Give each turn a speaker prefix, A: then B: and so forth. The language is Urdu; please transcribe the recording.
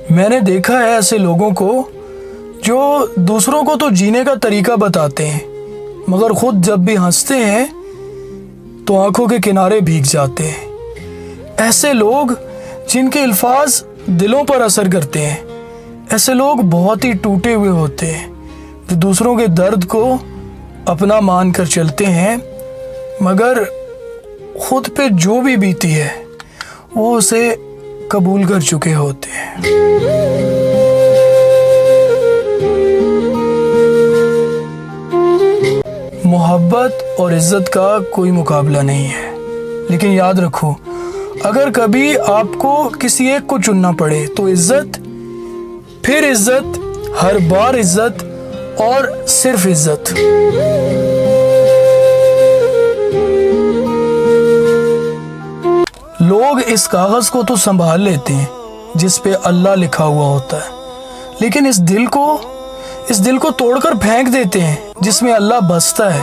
A: میں نے دیکھا ہے ایسے لوگوں کو جو دوسروں کو تو جینے کا طریقہ بتاتے ہیں مگر خود جب بھی ہنستے ہیں تو آنکھوں کے کنارے بھیگ جاتے ہیں۔ ایسے لوگ جن کے الفاظ دلوں پر اثر کرتے ہیں، ایسے لوگ بہت ہی ٹوٹے ہوئے ہوتے ہیں جو دوسروں کے درد کو اپنا مان کر چلتے ہیں مگر خود پہ جو بھی بیتی ہے وہ اسے قبول کر چکے ہوتے ہیں۔ محبت اور عزت کا کوئی مقابلہ نہیں ہے، لیکن یاد رکھو اگر کبھی آپ کو کسی ایک کو چننا پڑے تو عزت، پھر عزت، ہر بار عزت اور صرف عزت۔ لوگ اس کاغذ کو تو سنبھال لیتے ہیں جس پہ اللہ لکھا ہوا ہوتا ہے، لیکن اس دل کو توڑ کر پھینک دیتے ہیں جس میں اللہ بستا ہے۔